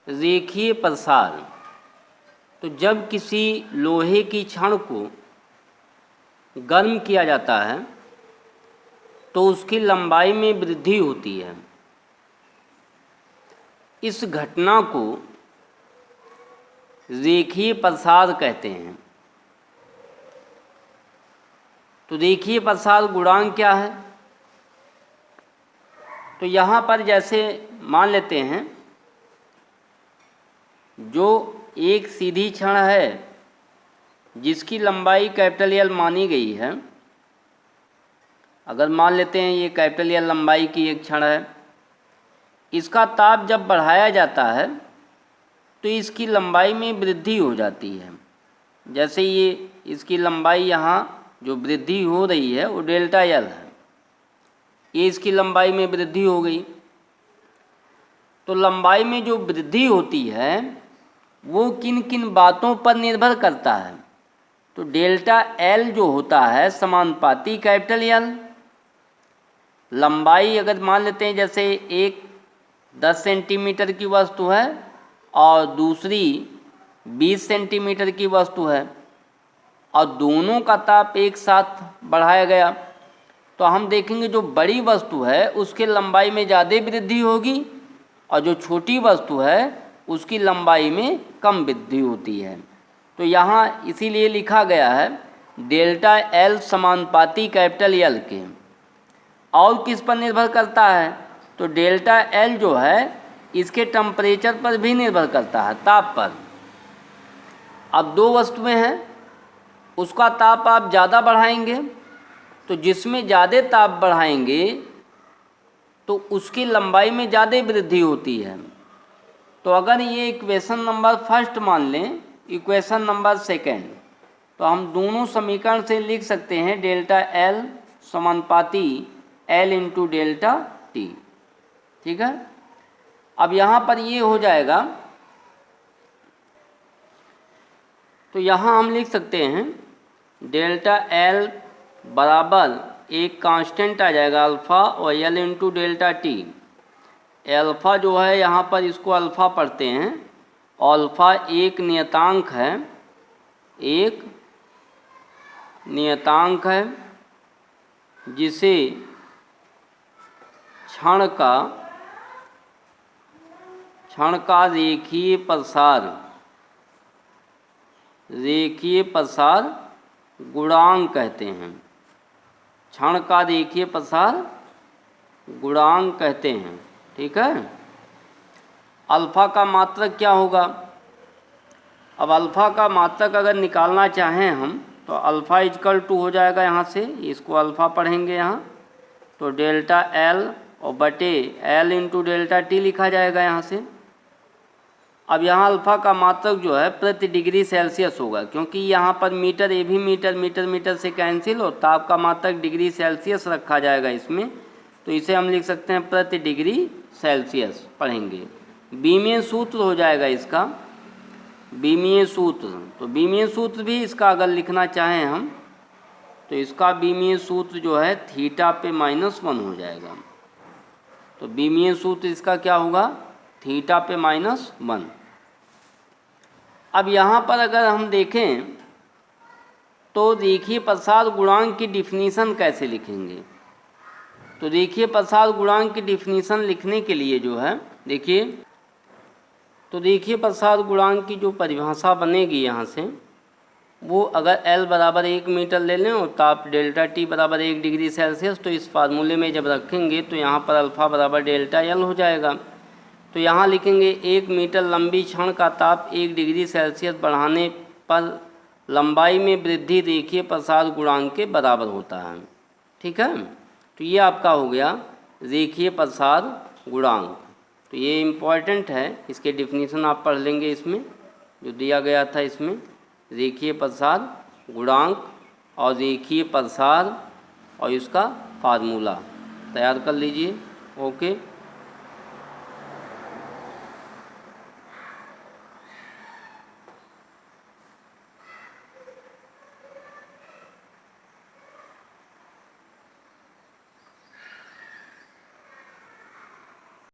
रेखीय प्रसार। तो जब किसी लोहे की छड़ को गर्म किया जाता है तो उसकी लंबाई में वृद्धि होती है। इस घटना को रेखीय प्रसार कहते हैं। तो रेखीय प्रसार गुणांक क्या है? तो यहाँ पर जैसे मान लेते हैं जो एक सीधी छड़ है जिसकी लंबाई कैपिटल एल मानी गई है, अगर मान लेते हैं ये कैपिटल एल लंबाई की एक छड़ है, इसका ताप जब बढ़ाया जाता है तो इसकी लंबाई में वृद्धि हो जाती है। जैसे ये इसकी लंबाई यहाँ जो वृद्धि हो रही है वो डेल्टा एल है, ये इसकी लंबाई में वृद्धि हो गई। तो लंबाई में जो वृद्धि होती है वो किन किन बातों पर निर्भर करता है? तो डेल्टा एल जो होता है समानुपाती कैपिटल एल। लंबाई अगर मान लेते हैं जैसे एक 10 सेंटीमीटर की वस्तु है और दूसरी 20 सेंटीमीटर की वस्तु है और दोनों का ताप एक साथ बढ़ाया गया, तो हम देखेंगे जो बड़ी वस्तु है उसके लंबाई में ज़्यादा वृद्धि होगी और जो छोटी वस्तु है उसकी लंबाई में कम वृद्धि होती है। तो यहाँ इसीलिए लिखा गया है डेल्टा एल समानुपाती कैपिटल एल के। और किस पर निर्भर करता है? तो डेल्टा एल जो है इसके टेम्परेचर पर भी निर्भर करता है, ताप पर। अब दो वस्तुएं हैं, उसका ताप आप ज़्यादा बढ़ाएंगे तो जिसमें ज़्यादा ताप बढ़ाएंगे तो उसकी लंबाई में ज़्यादा वृद्धि होती है। तो अगर ये इक्वेशन नंबर फर्स्ट मान लें, इक्वेशन नंबर सेकेंड, तो हम दोनों समीकरण से लिख सकते हैं डेल्टा एल समानुपाती एल इंटू डेल्टा टी। ठीक है। अब यहाँ पर ये हो जाएगा, तो यहाँ हम लिख सकते हैं डेल्टा एल बराबर एक कांस्टेंट आ जाएगा अल्फ़ा और L into delta T. Alpha जो है यहाँ पर इसको अल्फ़ा पढ़ते हैं, अल्फ़ा एक नियतांक है, एक नियतांक है जिसे क्षण का रेखीय प्रसार गुणांक कहते हैं। क्षण का रेखीय प्रसार गुणांक कहते हैं। ठीक है। अल्फ़ा का मात्रक क्या होगा? अब अल्फ़ा का मात्रक अगर निकालना चाहें हम तो अल्फ़ा इजकल टू हो जाएगा, यहाँ से इसको अल्फ़ा पढ़ेंगे यहाँ, तो डेल्टा एल और बटे एल इंटू डेल्टा टी लिखा जाएगा यहाँ से। अब यहाँ अल्फ़ा का मात्रक जो है प्रति डिग्री सेल्सियस होगा, क्योंकि यहाँ पर मीटर, ये भी मीटर, मीटर मीटर से कैंसिल और ताप का मात्रक डिग्री सेल्सियस रखा जाएगा इसमें, तो इसे हम लिख सकते हैं प्रति डिग्री सेल्सियस पढ़ेंगे। बीमीय सूत्र हो जाएगा इसका, बीमीय सूत्र। तो बीमीय सूत्र भी इसका अगर लिखना चाहें हम तो इसका बीमीय सूत्र जो है थीटा पे -1 हो जाएगा। तो बीमीय सूत्र इसका क्या होगा? थीटा पे -1। अब यहाँ पर अगर हम देखें तो रेखीय प्रसार गुणांक की डिफिनीशन कैसे लिखेंगे? तो रेखीय प्रसार गुणांक की डिफिनीशन लिखने के लिए जो है, देखिए, तो रेखीय प्रसार गुणांक की जो परिभाषा बनेगी यहाँ से, वो अगर L बराबर 1 मीटर ले लें और ताप डेल्टा T बराबर 1 डिग्री सेल्सियस, तो इस फार्मूले में जब रखेंगे तो यहाँ पर अल्फ़ा बराबर डेल्टा L हो जाएगा। तो यहाँ लिखेंगे 1 मीटर लंबी छड़ का ताप 1 डिग्री सेल्सियस बढ़ाने पर लंबाई में वृद्धि रेखीय प्रसार गुणांक के बराबर होता है। ठीक है। तो ये आपका हो गया रेखीय प्रसार गुणांक। तो ये इम्पॉर्टेंट है, इसके डिफिनीशन आप पढ़ लेंगे इसमें जो दिया गया था, इसमें रेखीय प्रसार गुणांक और रेखीय प्रसार और इसका फार्मूला तैयार कर लीजिए। ओके।